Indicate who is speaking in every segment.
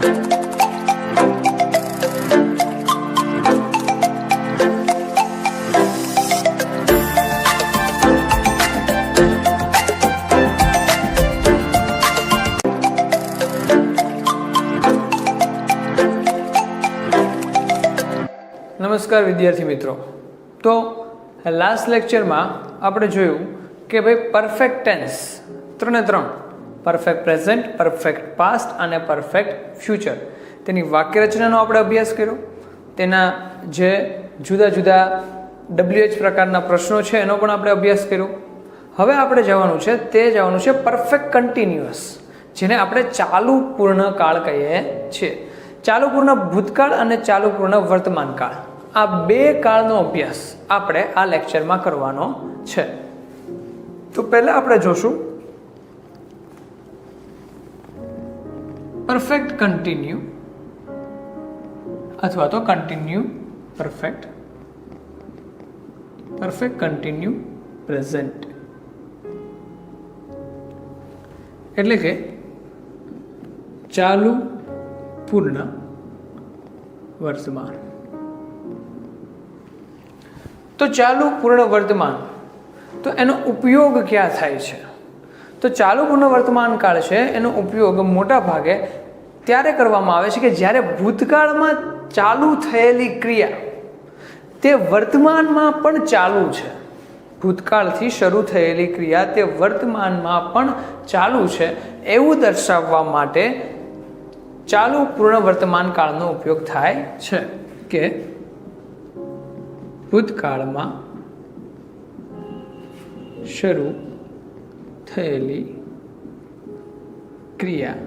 Speaker 1: નમસ્કાર વિદ્યાર્થી મિત્રો. તો લાસ્ટ લેક્ચરમાં આપણે જોયું કે ભાઈ પરફેક્ટ ટેન્સ ત્રણે ત્રણ પરફેક્ટ પ્રેઝન્ટ, પરફેક્ટ પાસ્ટ અને પરફેક્ટ ફ્યુચર તેની વાક્ય રચનાનો આપણે અભ્યાસ કર્યો. તેના જે જુદા જુદા WH પ્રકારના પ્રશ્નો છે એનો પણ આપણે અભ્યાસ કર્યો. હવે આપણે જવાનું છે પરફેક્ટ કન્ટિન્યુઅસ, જેને આપણે ચાલુ પૂર્ણકાળ કહીએ છીએ. ચાલુ પૂર્ણ ભૂતકાળ અને ચાલુ પૂર્ણ વર્તમાન કાળ, આ બે કાળનો અભ્યાસ આપણે આ લેક્ચરમાં કરવાનો છે. તો પહેલા આપણે જોશું પરફેક્ટ કન્ટિન્યુ અથવા તો continue perfect, perfect continue present, એટલે કે ચાલુ પૂર્ણ વર્તમાન. તો ચાલુ પૂર્ણ વર્તમાન, તો એનો ઉપયોગ ક્યાં થાય છે? તો ચાલુ પૂર્ણ વર્તમાન કાળ છે એનો ઉપયોગ મોટા ભાગે ત્યારે કરવામાં આવે છે કે જ્યારે ભૂતકાળમાં ચાલુ થયેલી ક્રિયા તે વર્તમાનમાં પણ ચાલુ છે. ભૂતકાળથી શરૂ થયેલી ક્રિયા તે વર્તમાનમાં પણ ચાલુ છે એવું દર્શાવવા માટે ચાલુ પૂર્ણ વર્તમાન કાળનો ઉપયોગ થાય છે. કે ભૂતકાળમાં શરૂ થયેલી ક્રિયા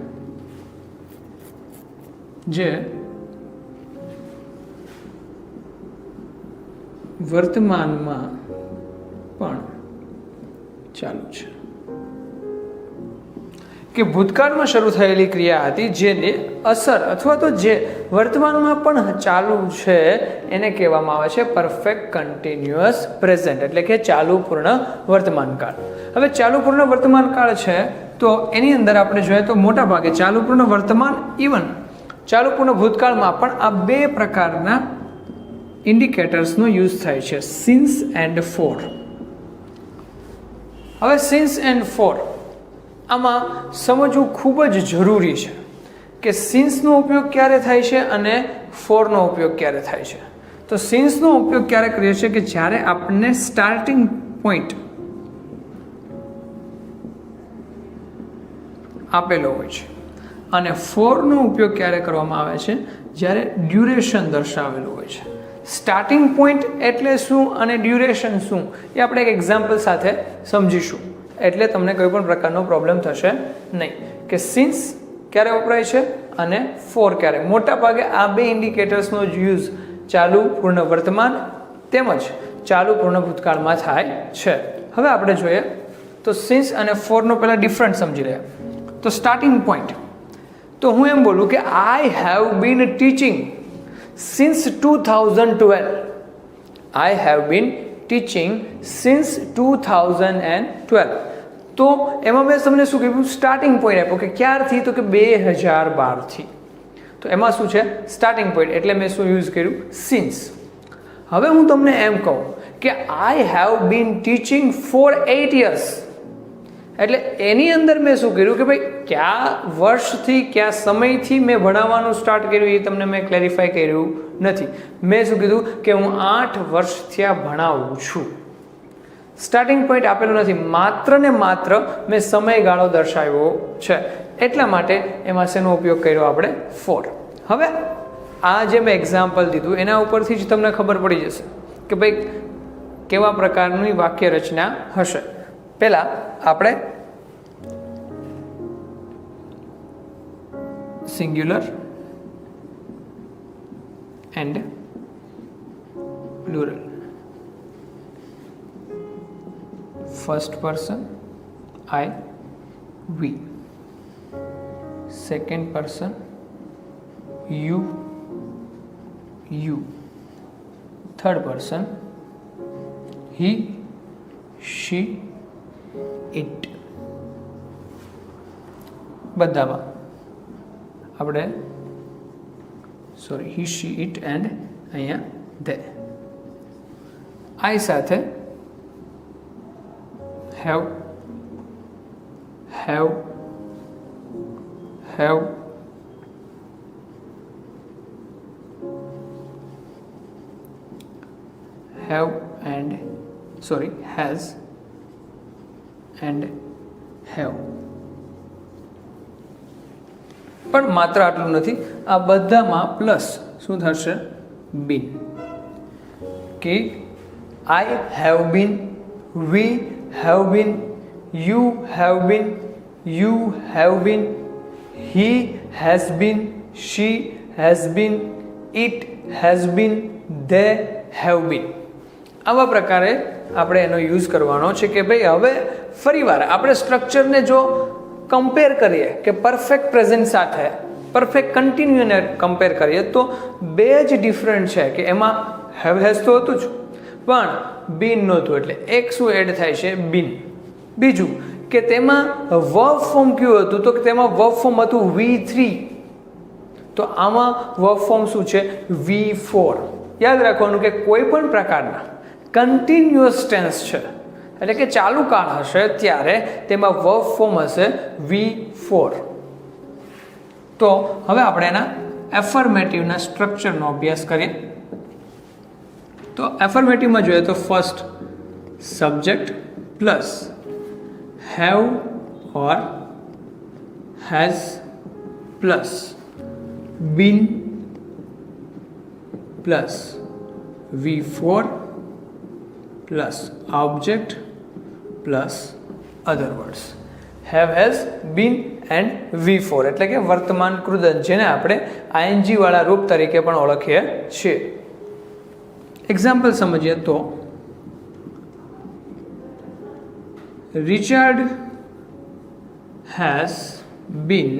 Speaker 1: જે વર્તમાનમાં પણ ચાલુ છે. કે ભૂતકાળમાં શરૂ થયેલી ક્રિયા હતી જેની અસર અથવા તો જે વર્તમાનમાં પણ ચાલુ છે એને કહેવામાં આવે છે પરફેક્ટ કન્ટિન્યુઅસ પ્રેઝન્ટ, એટલે કે ચાલુ પૂર્ણ વર્તમાન કાળ. હવે ચાલુ પૂર્ણ વર્તમાન કાળ છે તો એની અંદર આપણે જોઈએ તો મોટા ભાગે ચાલુ પૂર્ણ વર્તમાન, ઇવન ચાલુ પૂર્ણ ભૂતકાળમાં પણ આ બે પ્રકારના ઇન્ડિકેટર્સનો યુઝ થાય છે, સિન્સ એન્ડ ફોર. હવે સિન્સ એન્ડ ફોર આમાં સમજવું ખૂબ જ જરૂરી છે કે સિન્સનો ઉપયોગ ક્યારે થાય છે અને ફોરનો ઉપયોગ ક્યારે થાય છે. તો સિન્સનો ઉપયોગ ક્યારે કરીએ છીએ કે જ્યારે આપણને સ્ટાર્ટિંગ પોઈન્ટ આપેલો હોય છે, અને ફોરનો ઉપયોગ ક્યારે કરવામાં આવે છે જ્યારે ડ્યુરેશન દર્શાવેલું હોય છે. સ્ટાર્ટિંગ પોઈન્ટ એટલે શું અને ડ્યુરેશન શું એ આપણે એક એક્ઝામ્પલ સાથે સમજીશું, એટલે તમને કોઈ પણ પ્રકારનો પ્રોબ્લેમ થશે નહીં કે સિન્સ ક્યારે વપરાય છે અને ફોર ક્યારે. મોટા ભાગે આ બે ઇન્ડિકેટર્સનો યુઝ ચાલુ પૂર્ણ વર્તમાન તેમજ ચાલુ પૂર્ણ ભૂતકાળમાં થાય છે. હવે આપણે જોઈએ તો સિન્સ અને ફોરનો પહેલાં ડિફરન્ટ સમજી લઈએ. તો સ્ટાર્ટિંગ પોઈન્ટ, તો હું એમ બોલું કે I have been teaching since 2012. I have been teaching since 2012. તો એમાં મેં તમને શું કીધું? સ્ટાર્ટિંગ પોઈન્ટ આપ્યો કે ક્યારથી, તો કે 2012થી. તો એમાં શું છે? સ્ટાર્ટિંગ પોઈન્ટ, એટલે મેં શું યુઝ કર્યું? સિન્સ. હવે હું તમને એમ કહું કે I have been teaching for 8 years, એટલે એની અંદર મેં શું કર્યું કે ભાઈ કયા વર્ષથી કયા સમયથી મેં ભણાવવાનું સ્ટાર્ટ કર્યું એ તમને મેં ક્લેરિફાય કર્યું નથી. મેં શું કીધું કે હું 8 વર્ષથી આ ભણાવું છું. સ્ટાર્ટિંગ પોઈન્ટ આપેલું નથી, માત્ર ને માત્ર મેં સમયગાળો દર્શાવ્યો છે, એટલા માટે એમાં શેનો ઉપયોગ કર્યો આપણે? ફોર. હવે આ જે મેં એક્ઝામ્પલ દીધું એના ઉપરથી જ તમને ખબર પડી જશે કે ભાઈ કેવા પ્રકારની વાક્ય રચના હશે. પહેલા આપણે singular and plural, first person I, we, second person you, third person he, she, it. બધામાં આપણે sorry he she it and અહીંયા ધે. આઈ સાથે have, have, have, have and sorry has and have. પણ માત્ર આટલું નથી, આ બધામાં પ્લસ શું થશે? બીન. કે I have been, we have been, you have been, you have been, he has been, she has been, it has been, they have been. આવા પ્રકારે આપણે એનો યુઝ કરવાનો છે કે ભાઈ હવે ફરીવાર આપણે સ્ટ્રક્ચરને જો કમ્પેર કરીએ કે પરફેક્ટ પ્રેઝન્ટ સાથે પરફેક્ટ કન્ટિન્યુને કમ્પેર કરીએ તો બે જ ડિફરન્ટ છે કે એમાં હેવ હેઝ તો હતું જ પણ બીન નહોતું, એટલે એક શું એડ થાય છે? બીન. બીજું કે તેમાં વર્બ ફોર્મ કયું હતું? તો તેમાં વર્બ ફોર્મ હતું V3, તો આમાં વર્બ ફોર્મ શું છે? V4. યાદ રાખવાનું કે કોઈ પણ પ્રકારના કન્ટિન્યુઅસ ટેન્સ છે એટલે કે ચાલુ કાળ હશે ત્યારે તેમાં વર્બ ફોર્મ હશે V4. તો હવે આપણે એના એફર્મેટિવના સ્ટ્રક્ચરનો અભ્યાસ કરીએ. તો એફર્મેટિવમાં જોઈએ તો first subject plus have or has plus been plus V4 plus object plus other words. Have has been and V4 એટલે કે વર્તમાન કૃદંત, જેને આપણે આઈએનજી વાળા રૂપ તરીકે પણ ઓળખીએ છીએ. એક્ઝામ્પલ સમજીએ તો Richard has been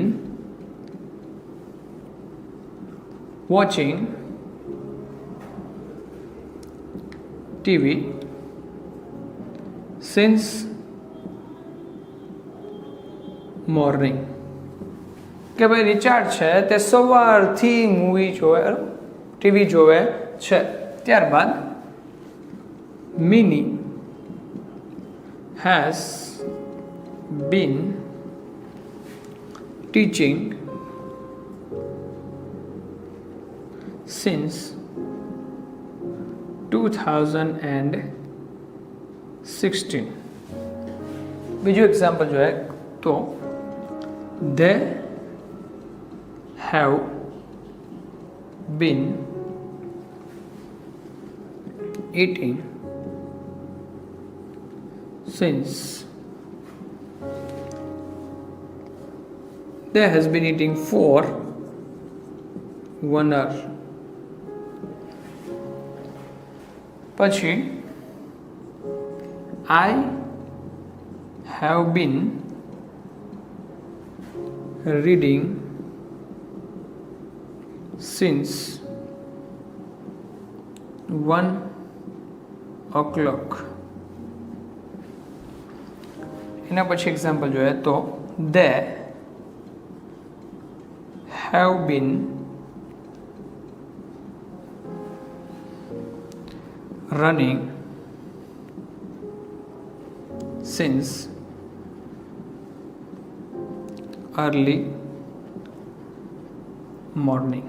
Speaker 1: watching TV since morning. કે ભાઈ રિચાર્ડ છે તે સવારથી મૂવી જોવે, ટીવી જોવે છે. ત્યારબાદ mini has been teaching since 2016. બીજું એક્ઝામ્પલ જોઈએ તો they have been eating since they has been eating for 1 hour. પછી I have been reading since 1 o'clock. એના પછી એક્ઝામ્પલ જોઈએ તો they have been running since early morning.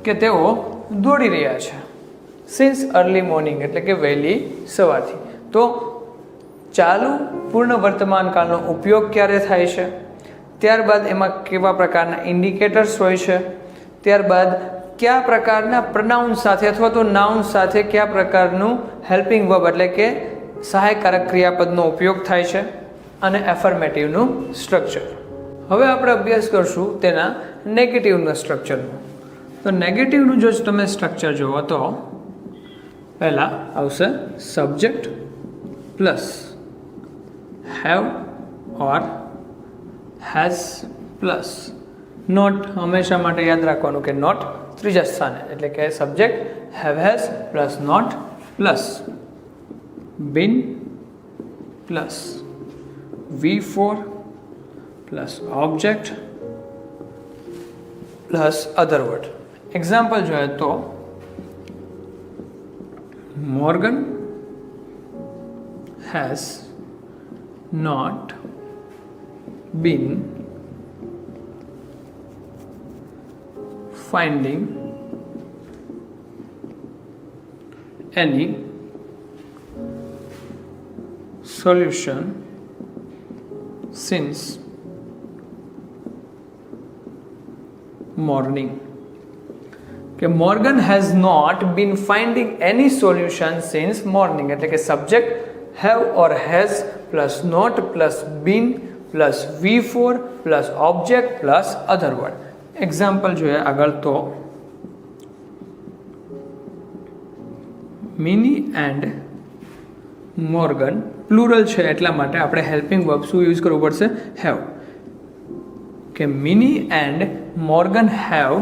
Speaker 1: કે તેઓ દોડી રહ્યા છે સિન્સ અર્લી મોર્નિંગ એટલે કે વહેલી સવારથી. તો ચાલુ પૂર્ણ વર્તમાન કાળનો ઉપયોગ ક્યારે થાય છે, ત્યારબાદ એમાં કેવા પ્રકારના ઇન્ડિકેટર્સ હોય છે, ત્યારબાદ કયા પ્રકારના પ્રનાઉન સાથે અથવા તો નાઉન સાથે કયા પ્રકારનું હેલ્પિંગ વર્બ એટલે કે સહાયકારક ક્રિયાપદનો ઉપયોગ થાય છે, અને એફર્મેટિવનું સ્ટ્રક્ચર. હવે આપણે અભ્યાસ કરશું તેના નેગેટિવના સ્ટ્રક્ચરનું. તો નેગેટિવનું જો તમે સ્ટ્રક્ચર જુઓ તો પહેલાં આવશે subject plus have or has plus not. હંમેશા માટે યાદ રાખવાનું કે નોટ ત્રીજા સ્થાને, એટલે કે subject have has plus not plus been plus V4 plus object plus other word. Example જોઈએ તો Morgan has not been finding any solution since morning. કે Morgan has not been finding any solution since morning, એટલે કે subject have or has plus not plus been plus V4 plus object plus other word. Example જોઈએ આગળ તો mini and Morgan plural છે એટલા માટે આપણે હેલ્પિંગ વર્બ શું યુઝ કરવું પડશે? હેવ. કે mini and Morgan have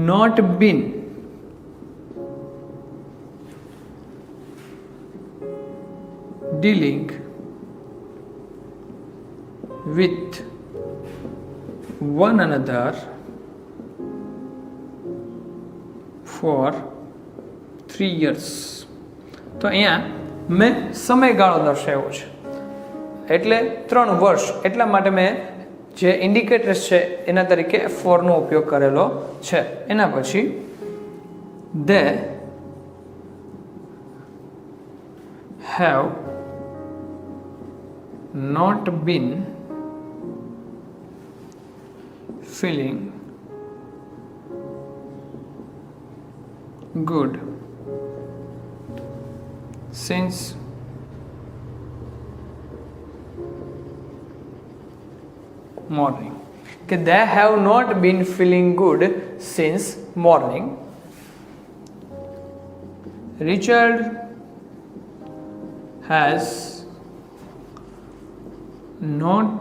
Speaker 1: not been dealing with one another for 3 years. તો અહીંયા મેં સમયગાળો દર્શાવ્યો છે એટલે 3 વર્ષ, એટલા માટે મેં જે ઇન્ડિકેટર્સ છે એના તરીકે ફોરનો ઉપયોગ કરેલો છે. એના પછી they have not been feeling good since morning. કે they have not been feeling good since morning. Richard has not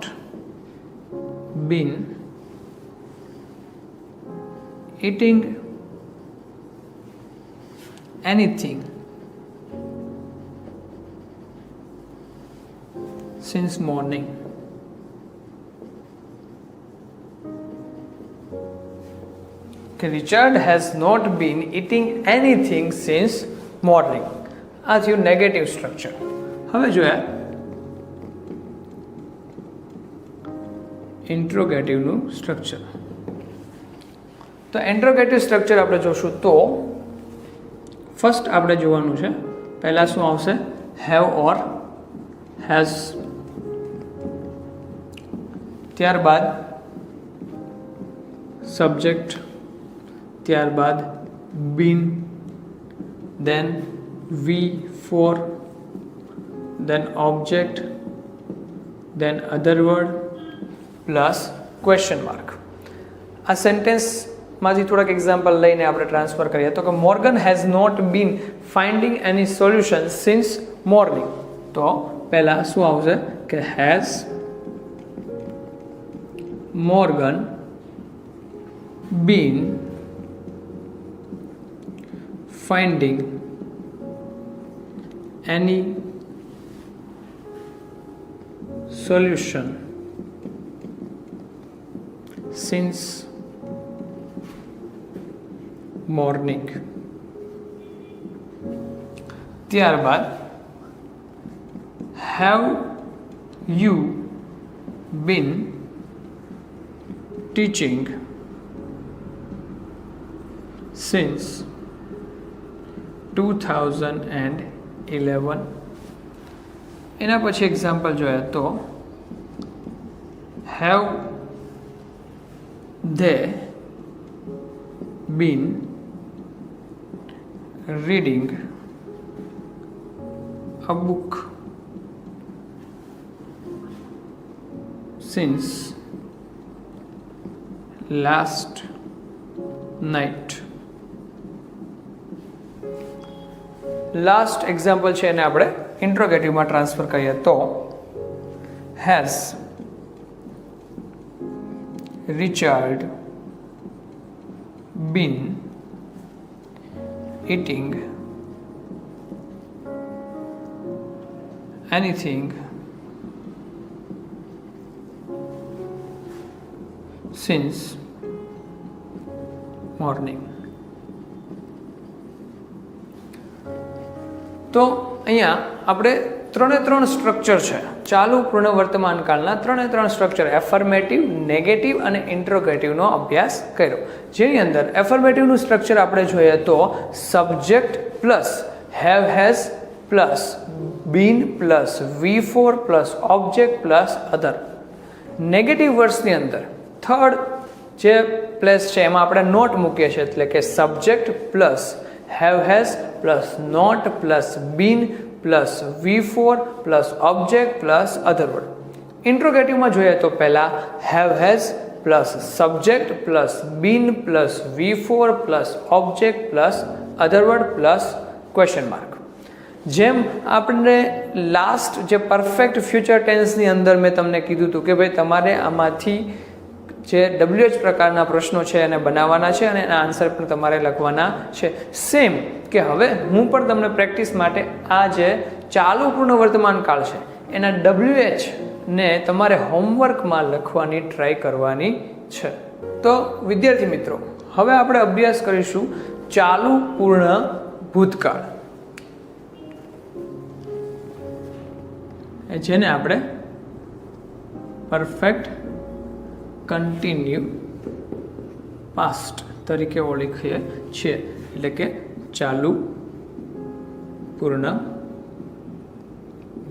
Speaker 1: been eating anything since morning. Richard has not been eating anything since morning. આ થયું negative structure. હવે જોઈએ ઇન્ટ્રોગેટિવનું structure. તો interrogative structure આપણે જોશું તો first આપણે જોવાનું છે પહેલાં શું આવશે? Have or has. ત્યારબાદ સબ્જેક્ટ, ત્યારબાદ બીન, દેન V4, then object, then other word plus question mark. આ સેન્ટેન્સમાંથી થોડાક એક્ઝામ્પલ લઈને આપણે ટ્રાન્સફર કરીએ તો કે Morgan has not been finding any solution since morning. તો પહેલાં શું આવશે કે has Morgan been finding any solution since morning. ત્યારબાદ have you been teaching since 2011. એના પછી એક્ઝામ્પલ જોઈએ તો have they been reading a book since last night. Last example છે એને આપણે ઇન્ટ્રોગેટિવમાં ટ્રાન્સફર કરીએ તો has Richard been eating anything since morning. તો અહીંયા આપણે 3 સ્ટ્રક્ચર છે ચાલુ પૂર્ણ વર્તમાન કાળના 3 સ્ટ્રક્ચર એફર્મેટિવ, નેગેટિવ અને ઇન્ટ્રોગેટિવનો અભ્યાસ કર્યો. જેની અંદર એફર્મેટિવનું સ્ટ્રક્ચર આપણે જોઈએ તો subject plus have has plus been plus V4 plus object plus other. Negative વર્સની અંદર થર્ડ જે પ્લેસ છે એમાં આપણે નોટ મૂકીએ છીએ, એટલે કે subject plus have has plus not plus been plus V4 plus object plus other word. ઇન્ટ્રોગેટિવમાં જોઈએ તો પહેલાં have has plus subject plus been plus V4 plus object plus other word plus question mark. જેમ આપણે last જે perfect future ટેન્સની અંદર મેં તમને કીધું હતું કે ભાઈ તમારે આમાંથી જે WH પ્રકારના પ્રશ્નો છે એને બનાવવાના છે અને એના આન્સર પણ તમારે લખવાના છે. સેમ કે હવે હું પણ તમને પ્રેક્ટિસ માટે આ જે ચાલુ પૂર્ણ વર્તમાન કાળ છે એના WH ને તમારે હોમવર્કમાં લખવાની ટ્રાય કરવાની છે. તો વિદ્યાર્થી મિત્રો, હવે આપણે અભ્યાસ કરીશું ચાલુ પૂર્ણ ભૂતકાળ, જેને આપણે પરફેક્ટ કન્ટિન્યુ પાસ્ટ તરીકે ઓળખીએ છીએ, એટલે કે ચાલુ પૂર્ણ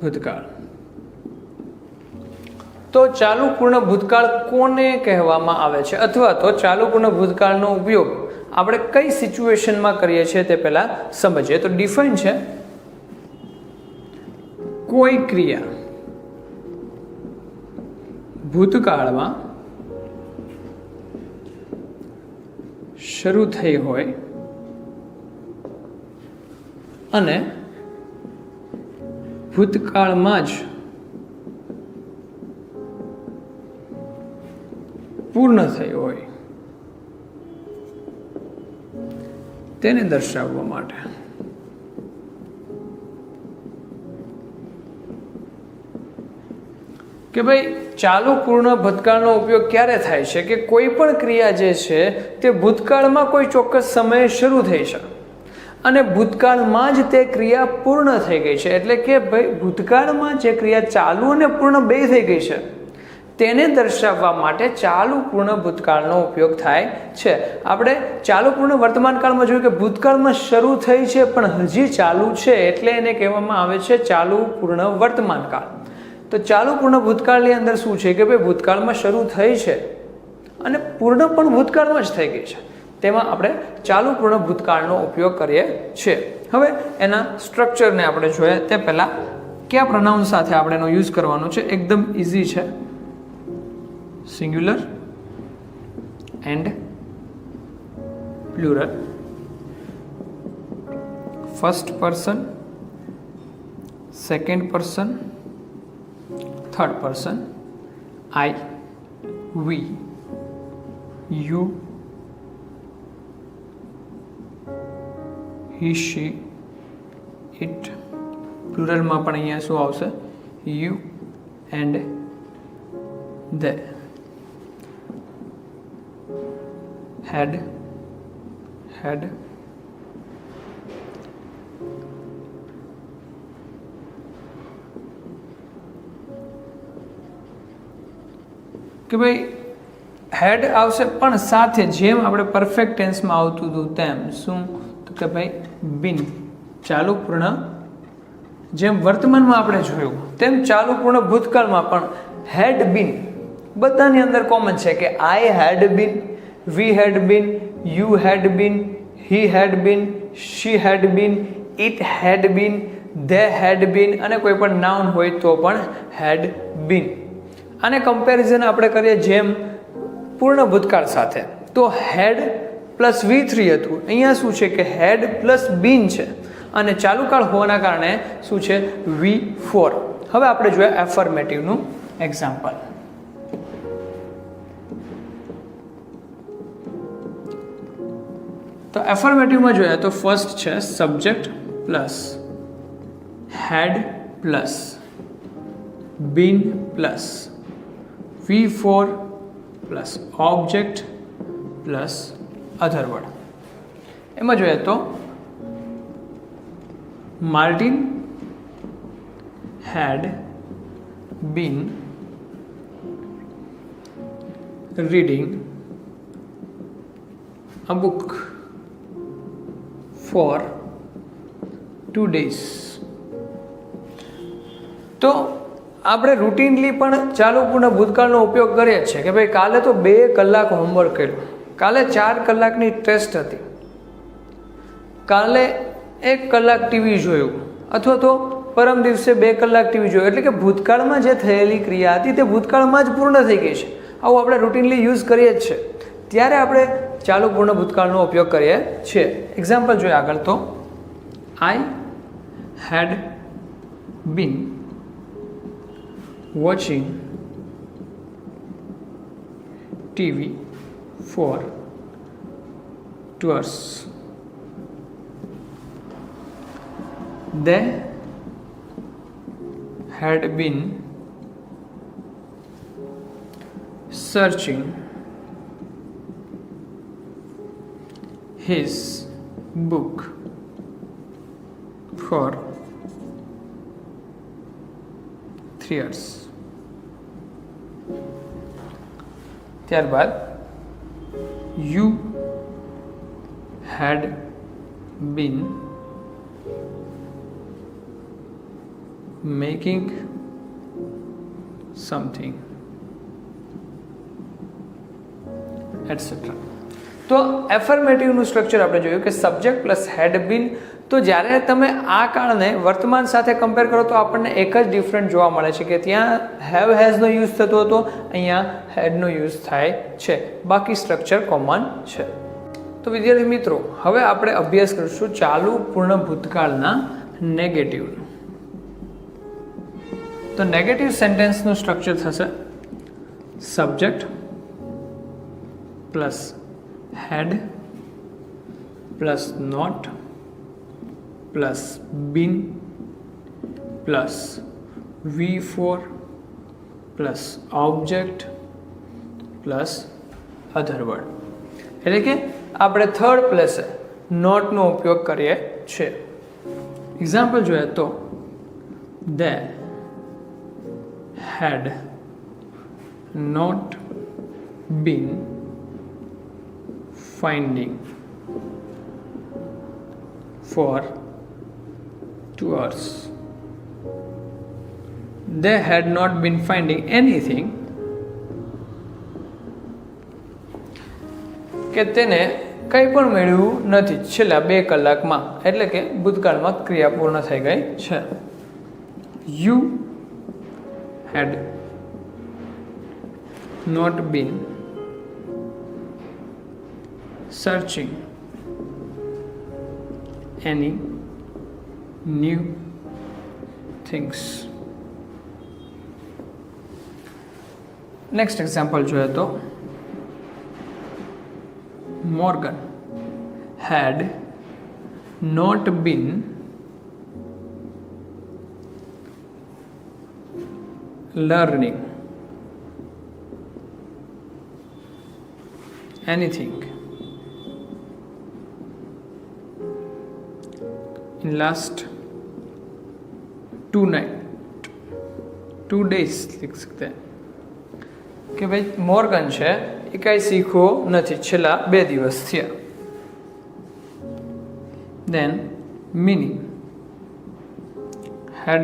Speaker 1: ભૂતકાળ. તો ચાલુ પૂર્ણ ભૂતકાળ કોને કહેવામાં આવે છે, અથવા તો ચાલુ પૂર્ણ ભૂતકાળનો ઉપયોગ આપણે કઈ સિચ્યુએશનમાં કરીએ છીએ તે પહેલા સમજીએ. તો ડિફાઇન છે કોઈ ક્રિયા ભૂતકાળમાં શરૂ થઈ હોય અને ભૂતકાળમાં જ પૂર્ણ થઈ હોય તેને દર્શાવવા માટે કે ભાઈ ચાલુ પૂર્ણ ભૂતકાળનો ઉપયોગ ક્યારે થાય છે કે કોઈ પણ ક્રિયા જે છે તે ભૂતકાળમાં કોઈ ચોક્કસ સમયે શરૂ થઈ છે અને ભૂતકાળમાં જ તે ક્રિયા પૂર્ણ થઈ ગઈ છે. એટલે કે ભાઈ ભૂતકાળમાં જે ક્રિયા ચાલુ અને પૂર્ણ બે થઈ ગઈ છે તેને દર્શાવવા માટે ચાલુ પૂર્ણ ભૂતકાળનો ઉપયોગ થાય છે. આપણે ચાલુ પૂર્ણ વર્તમાન કાળમાં જોયું કે ભૂતકાળમાં શરૂ થઈ છે પણ હજી ચાલુ છે, એટલે એને કહેવામાં આવે છે ચાલુ પૂર્ણ વર્તમાન કાળ. તો ચાલુ પૂર્ણ ભૂતકાળની અંદર શું છે કે ભાઈ ભૂતકાળમાં શરૂ થઈ છે અને પૂર્ણ પણ ભૂતકાળમાં જ થઈ ગઈ છે, તેમાં આપણે ચાલુ પૂર્ણ ભૂતકાળનો ઉપયોગ કરીએ છીએ. હવે એના સ્ટ્રક્ચરને આપણે જોઈએ તે પહેલાં કયા પ્રોનાઉન સાથે આપણે એનો યુઝ કરવાનો છે, એકદમ ઇઝી છે. Singular and plural, first person, second person, third person, I, we, you, he, she, it. પ્લુરલમાં પણ અહીંયા શું આવશે? you and they. had, કે ભાઈ હેડ આવશે પણ સાથે જેમ આપણે પરફેક્ટ ટેન્સમાં આવતું હતું તેમ શું તો કે ભાઈ બીન. ચાલુ પૂર્ણ જેમ વર્તમાનમાં આપણે જોયું તેમ ચાલુ પૂર્ણ ભૂતકાળમાં પણ હેડ બીન બધાની અંદર કોમન છે કે I had been, we had been, you had been, he had been, she had been, it had been, they had been અને કોઈ પણ નાઉન હોય તો પણ હેડ બીન. આને કમ્પેરિઝન આપણે કરીએ જેમ પૂર્ણ ભૂતકાળ સાથે, તો હેડ પ્લસ V3 હતું, અહીંયા શું છે કે હેડ પ્લસ બીન છે અને ચાલુ કાળ હોવાના કારણે શું છે V4. હવે આપણે જોઈએ એફર્મેટિવનું એક્ઝામ્પલ. તો એફર્મેટિવમાં જોઈએ તો ફર્સ્ટ છે subject plus had plus been plus V4 plus object plus other word. એમાં જોઈએ તો Martin had been reading a book for 2 days. તો આપણે રૂટીનલી પણ ચાલુ પૂર્ણ ભૂતકાળનો ઉપયોગ કરીએ છીએ કે ભાઈ કાલે તો 2 કલાક હોમવર્ક કર્યું, કાલે 4 કલાકની ટેસ્ટ હતી, કાલે 1 કલાક ટીવી જોયું, અથવા તો પરમ દિવસે 2 કલાક ટીવી જોયું. એટલે કે ભૂતકાળમાં જે થયેલી ક્રિયા હતી તે ભૂતકાળમાં જ પૂર્ણ થઈ ગઈ છે. આવું આપણે રૂટીનલી યુઝ કરીએ જ છે. ત્યારે આપણે ચાલુ પૂર્ણ ભૂતકાળનો ઉપયોગ કરીએ છીએ. એક્ઝામ્પલ જોઈએ આગળ તો I had been watching TV for 2 hours. They had been searching his book for 3 hours. ત્યારબાદ you had been making something etc. તો એફર્મેટિવનું સ્ટ્રક્ચર આપણે જોયું કે સબ્જેક્ટ પ્લસ હેડ બીન. તો જ્યારે તમે આ કાળને વર્તમાન સાથે કમ્પેર કરો તો આપણને એક જ ડિફરન્ટ જોવા મળે છે કે ત્યાં હેવ હેઝનો યુઝ થતો હતો, અહીંયા હેડનો યુઝ થાય છે, બાકી સ્ટ્રક્ચર કોમન છે. તો વિદ્યાર્થી મિત્રો, હવે આપણે અભ્યાસ કરીશું ચાલુ પૂર્ણ ભૂતકાળના નેગેટિવનું. તો નેગેટિવ સેન્ટેન્સનું સ્ટ્રક્ચર થશે subject plus had plus not plus been plus V4 plus object plus other word. એટલે કે આપણે થર્ડ પ્લેસે નોટનો ઉપયોગ કરીએ છીએ. એક્ઝામ્પલ જોઈએ તો they had not been finding for 2 hours. They had not been finding anything. કે તેને કંઈ પણ મેળવ્યું નથી છેલ્લા 2 કલાકમાં. એટલે કે ભૂતકાળમાં ક્રિયા પૂર્ણ થઈ ગઈ છે. You had not been searching any new things. Next example જોઈએ તો Morgan had not been learning anything in last 2 days. लिख सकते हैं कि भाई મોર્ગન છે એ કાંઈ શીખવો નથી છેલ્લા 2 દિવસ થયા. then meaning had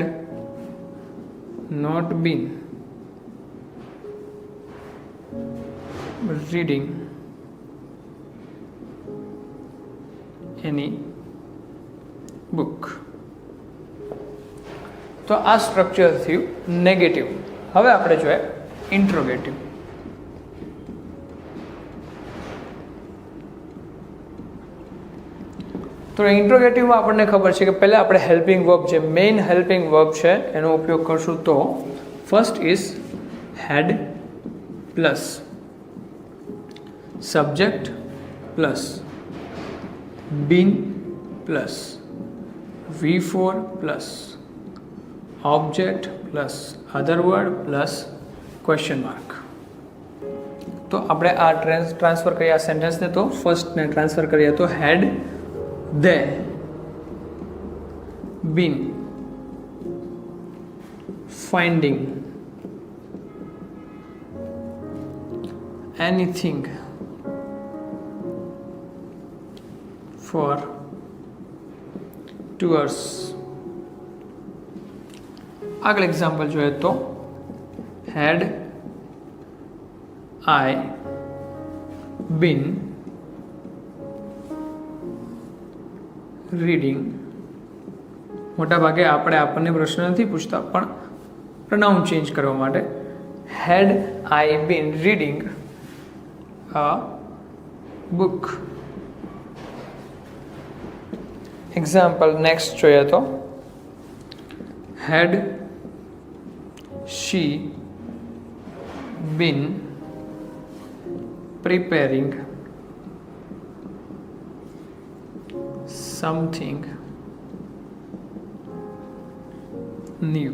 Speaker 1: not been reading any book. તો આ સ્ટ્રક્ચર થયું નેગેટિવ. હવે આપણે જોઈએ ઇન્ટ્રોગેટિવ. તો ઇન્ટ્રોગેટિવમાં આપણને ખબર છે કે પહેલાં આપણે હેલ્પિંગ વર્બ છે, મેઇન હેલ્પિંગ વર્બ છે એનો ઉપયોગ કરશું. તો first is had plus subject plus been plus V4 plus object plus other word plus question mark. તો આપણે આ ટ્રાન્સફર કરીએ આ સેન્ટેન્સને, તો ફર્સ્ટને ટ્રાન્સફર કરીએ તો had they been finding anything for tours. આગળ એક્ઝામ્પલ જોઈએ તો had I been reading, મોટા ભાગે આપણને પ્રશ્ન નથી પૂછતા પણ પ્રોનાઉન ચેન્જ કરવા માટે had I been reading a book. Example next જોઈએ તો had she been preparing something new.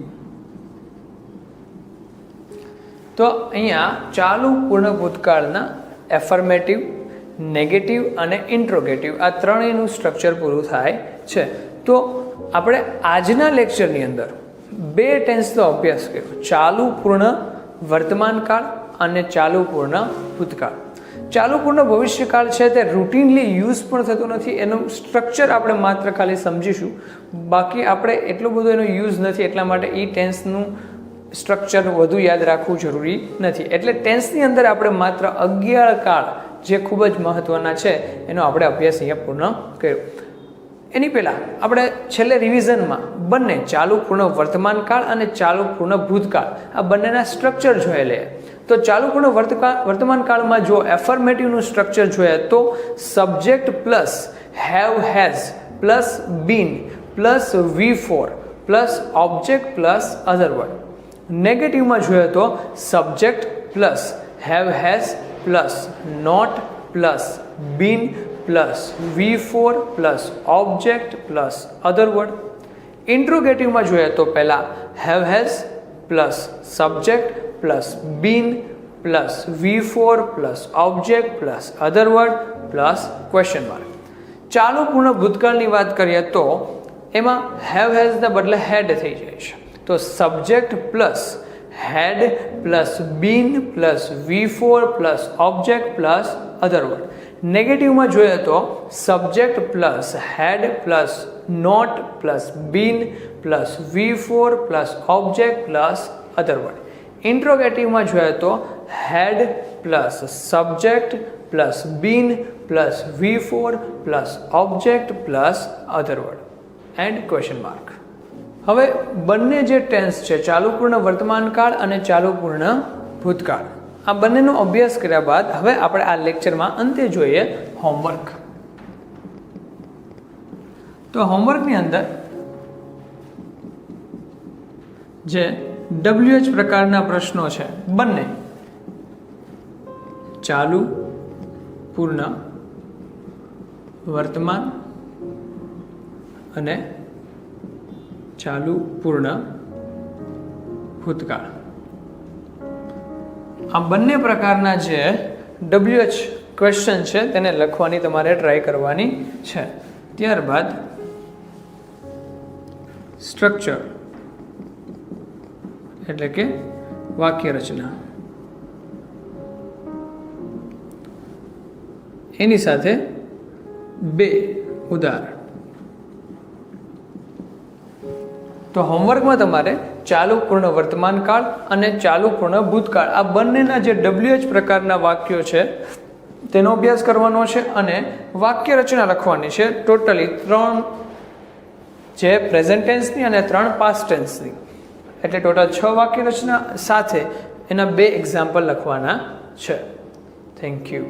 Speaker 1: તો અહીંયા ચાલુ પૂર્ણ ભૂતકાળના એફર્મેટિવ, નેગેટિવ અને ઇન્ટ્રોગેટિવ આ ત્રણેયનું સ્ટ્રક્ચર પૂરું થાય છે. તો આપણે આજના લેક્ચરની અંદર બે ટેન્સનો અભ્યાસ કર્યો, ચાલુ પૂર્ણ વર્તમાનકાળ અને ચાલુ પૂર્ણ ભૂતકાળ. ચાલુ પૂર્ણ ભવિષ્યકાળ છે તે રૂટીનલી યુઝ પણ થતું નથી, એનું સ્ટ્રક્ચર આપણે માત્ર ખાલી સમજીશું, બાકી આપણે એટલો બધો એનો યુઝ નથી, એટલા માટે એ ટેન્સનું સ્ટ્રક્ચર વધુ યાદ રાખવું જરૂરી નથી. એટલે ટેન્સની અંદર આપણે માત્ર 11 કાળ જે ખૂબ જ મહત્વના છે એનો આપણે અભ્યાસ અહીંયા પૂર્ણ કર્યો. એની પહેલાં આપણે છેલ્લે રિવિઝનમાં બંને ચાલુ પૂર્ણ વર્તમાનકાળ અને ચાલુ પૂર્ણ ભૂતકાળ આ બંનેના સ્ટ્રક્ચર જોઈ લઈએ. તો ચાલુ પૂર્ણ વર્તમાનકાળમાં જો એફર્મેટિવનું સ્ટ્રક્ચર જોઈએ તો subject plus have has plus been plus V4 plus object plus other word. નેગેટિવમાં જોઈએ તો subject plus have has plus not plus been plus V4 plus object plus other word. ઇન્ટ્રોગેટિવમાં જોઈએ તો પહેલાં have has plus subject plus been plus V4 plus object plus other word plus question mark. ચાલુ પૂર્ણ ભૂતકાળની વાત કરીએ તો એમાં હેવ હેઝના બદલે હેડ થઈ જાય છે. તો subject plus had plus been plus V4 plus object plus other word. નેગેટિવમાં જોઈએ તો subject plus had plus not plus been plus V4 plus object plus other word. ઇન્ટ્રોગેટિવમાં જોઈએ તો had plus subject plus been plus V4 plus object plus other word and question mark. હવે બંને જે tense છે ચાલુ પૂર્ણ વર્તમાનકાળ અને ચાલુ પૂર્ણ ભૂતકાળ આ બંનેનો અભ્યાસ કર્યા બાદ હવે આપણે આ લેક્ચરમાં અંતે જોઈએ હોમવર્ક. તો હોમવર્કની અંદર જે WH પ્રકારના પ્રશ્નો છે બંને ચાલુ પૂર્ણ વર્તમાન અને ચાલુ પૂર્ણ ભૂતકાળ આ બંને પ્રકારના જે WH ક્વેશ્ચન છે તેને લખવાની તમારે ટ્રાય કરવાની છે. ત્યારબાદ સ્ટ્રક્ચર એટલે કે વાક્ય રચના, એની સાથે બે ઉદાહરણ. તો હોમવર્કમાં તમારે ચાલુ પૂર્ણ વર્તમાનકાળ અને ચાલુ પૂર્ણ ભૂતકાળ આ બંનેના જે WH પ્રકારના વાક્યો છે તેનો અભ્યાસ કરવાનો છે અને વાક્ય રચના લખવાની છે. ટોટલી 3 જે પ્રેઝન્ટ ટેન્સની અને 3 પાસ્ટ ટેન્સની, એટલે ટોટલ 6 વાક્ય રચના સાથે એના 2 એક્ઝામ્પલ લખવાના છે. Thank you.